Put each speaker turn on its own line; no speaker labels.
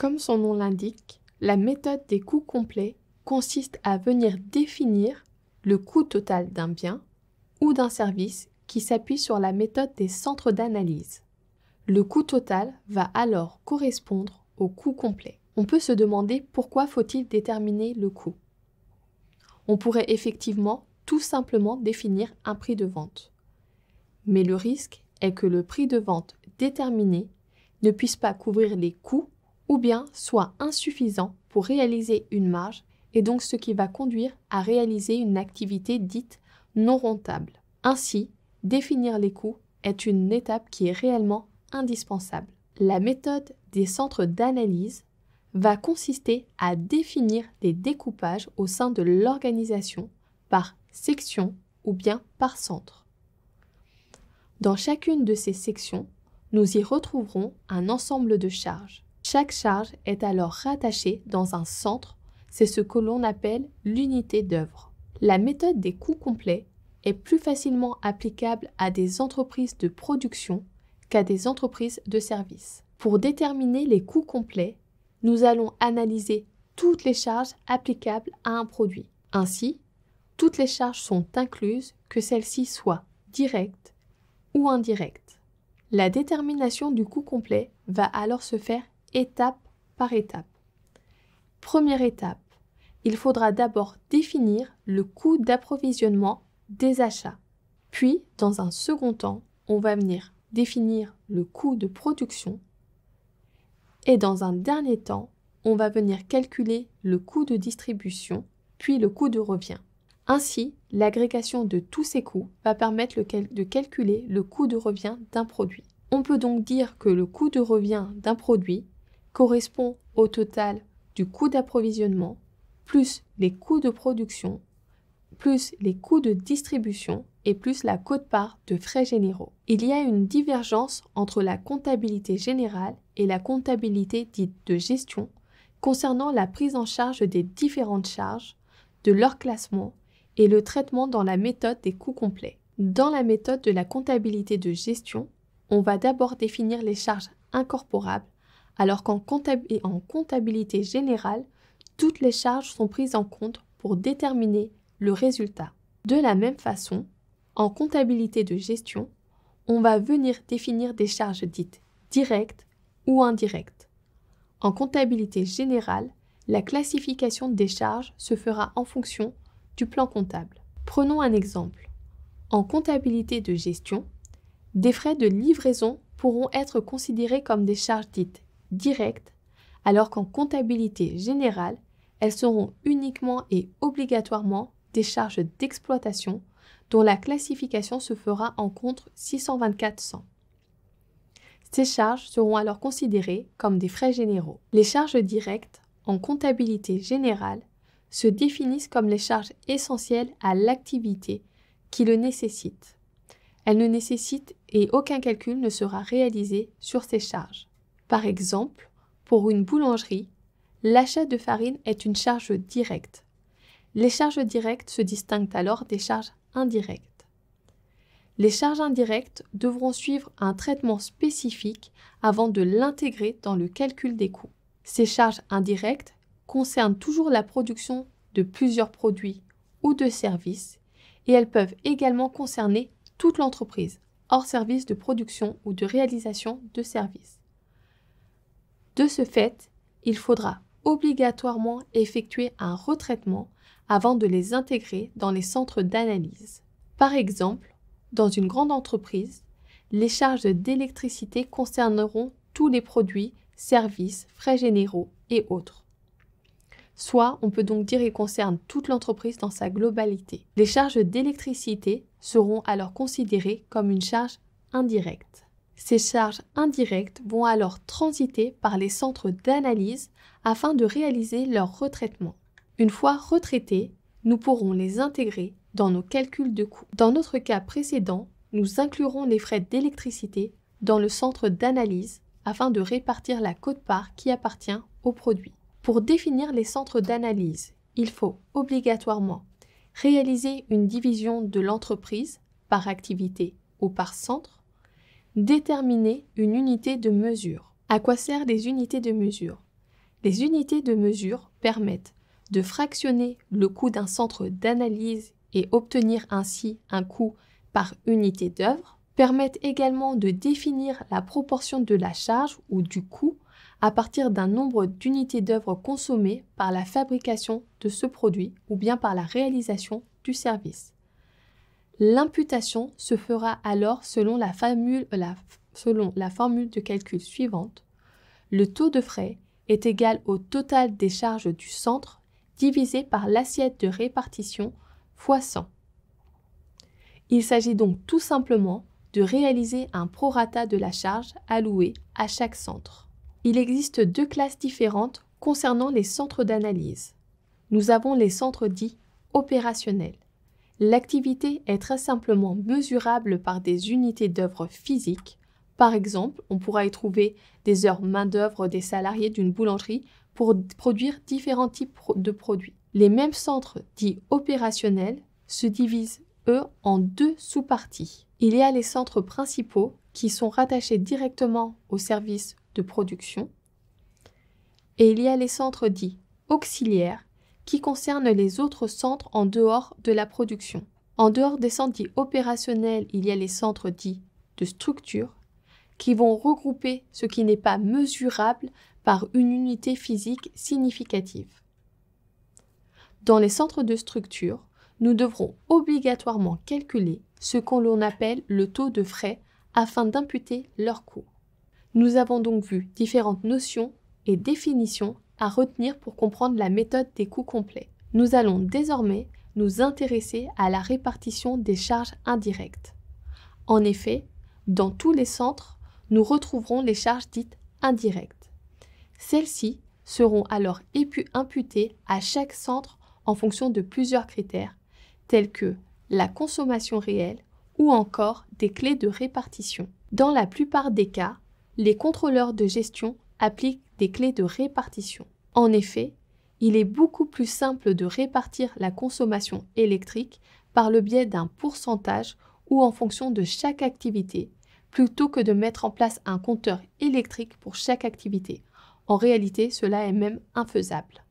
Comme son nom l'indique, la méthode des coûts complets consiste à venir définir le coût total d'un bien ou d'un service qui s'appuie sur la méthode des centres d'analyse. Le coût total va alors correspondre au coût complet. On peut se demander pourquoi faut-il déterminer le coût. On pourrait effectivement tout simplement définir un prix de vente. Mais le risque est que le prix de vente déterminé ne puisse pas couvrir les coûts ou bien soit insuffisant pour réaliser une marge et donc ce qui va conduire à réaliser une activité dite non rentable. Ainsi, définir les coûts est une étape qui est réellement indispensable. La méthode des centres d'analyse va consister à définir des découpages au sein de l'organisation par section ou bien par centre. Dans chacune de ces sections, nous y retrouverons un ensemble de charges. Chaque charge est alors rattachée dans un centre, c'est ce que l'on appelle l'unité d'œuvre. La méthode des coûts complets est plus facilement applicable à des entreprises de production qu'à des entreprises de services. Pour déterminer les coûts complets, nous allons analyser toutes les charges applicables à un produit. Ainsi, toutes les charges sont incluses, que celles-ci soient directes ou indirectes. La détermination du coût complet va alors se faire étape par étape. Première étape, il faudra d'abord définir le coût d'approvisionnement des achats. Puis, dans un second temps, on va venir définir le coût de production. Et dans un dernier temps, on va venir calculer le coût de distribution, puis le coût de revient. Ainsi, l'agrégation de tous ces coûts va permettre de calculer le coût de revient d'un produit. On peut donc dire que le coût de revient d'un produit correspond au total du coût d'approvisionnement, plus les coûts de production, plus les coûts de distribution et plus la quote-part de frais généraux. Il y a une divergence entre la comptabilité générale et la comptabilité dite de gestion concernant la prise en charge des différentes charges, de leur classement et le traitement dans la méthode des coûts complets. Dans la méthode de la comptabilité de gestion, on va d'abord définir les charges incorporables, alors qu'en comptabilité générale, toutes les charges sont prises en compte pour déterminer le résultat. De la même façon, en comptabilité de gestion, on va venir définir des charges dites directes ou indirectes. En comptabilité générale, la classification des charges se fera en fonction du plan comptable. Prenons un exemple. En comptabilité de gestion, des frais de livraison pourront être considérés comme des charges dites directes, alors qu'en comptabilité générale, elles seront uniquement et obligatoirement des charges d'exploitation dont la classification se fera en compte 624-100. Ces charges seront alors considérées comme des frais généraux. Les charges directes en comptabilité générale se définissent comme les charges essentielles à l'activité qui le nécessite. Elles ne nécessitent et aucun calcul ne sera réalisé sur ces charges. Par exemple, pour une boulangerie, l'achat de farine est une charge directe. Les charges directes se distinguent alors des charges indirectes. Les charges indirectes devront suivre un traitement spécifique avant de l'intégrer dans le calcul des coûts. Ces charges indirectes concernent toujours la production de plusieurs produits ou de services et elles peuvent également concerner toute l'entreprise, hors service de production ou de réalisation de services. De ce fait, il faudra obligatoirement effectuer un retraitement avant de les intégrer dans les centres d'analyse. Par exemple, dans une grande entreprise, les charges d'électricité concerneront tous les produits, services, frais généraux et autres. Soit, on peut donc dire qu'ils concernent toute l'entreprise dans sa globalité. Les charges d'électricité seront alors considérées comme une charge indirecte. Ces charges indirectes vont alors transiter par les centres d'analyse afin de réaliser leur retraitement. Une fois retraités, nous pourrons les intégrer dans nos calculs de coûts. Dans notre cas précédent, nous inclurons les frais d'électricité dans le centre d'analyse afin de répartir la quote-part qui appartient au produit. Pour définir les centres d'analyse, il faut obligatoirement réaliser une division de l'entreprise par activité ou par centre, déterminer une unité de mesure. À quoi servent les unités de mesure? Les unités de mesure permettent de fractionner le coût d'un centre d'analyse et obtenir ainsi un coût par unité d'œuvre, permettent également de définir la proportion de la charge ou du coût à partir d'un nombre d'unités d'œuvre consommées par la fabrication de ce produit ou bien par la réalisation du service. L'imputation se fera alors selon la formule de calcul suivante. Le taux de frais est égal au total des charges du centre divisé par l'assiette de répartition fois 100. Il s'agit donc tout simplement de réaliser un prorata de la charge allouée à chaque centre. Il existe deux classes différentes concernant les centres d'analyse. Nous avons les centres dits opérationnels. L'activité est très simplement mesurable par des unités d'œuvre physiques. Par exemple, on pourra y trouver des heures main-d'œuvre des salariés d'une boulangerie pour produire différents types de produits. Les mêmes centres dits opérationnels se divisent, eux, en deux sous-parties. Il y a les centres principaux qui sont rattachés directement au service de production et il y a les centres dits auxiliaires qui concernent les autres centres en dehors de la production. En dehors des centres dits opérationnels, il y a les centres dits de structure qui vont regrouper ce qui n'est pas mesurable par une unité physique significative. Dans les centres de structure, nous devrons obligatoirement calculer ce qu'on appelle le taux de frais afin d'imputer leur coût. Nous avons donc vu différentes notions et définitions à retenir pour comprendre la méthode des coûts complets. Nous allons désormais nous intéresser à la répartition des charges indirectes. En effet, dans tous les centres, nous retrouverons les charges dites indirectes. Celles-ci seront alors imputées à chaque centre en fonction de plusieurs critères, tels que la consommation réelle ou encore des clés de répartition. Dans la plupart des cas, les contrôleurs de gestion appliquent des clés de répartition. En effet, il est beaucoup plus simple de répartir la consommation électrique par le biais d'un pourcentage ou en fonction de chaque activité, plutôt que de mettre en place un compteur électrique pour chaque activité. En réalité, cela est même infaisable.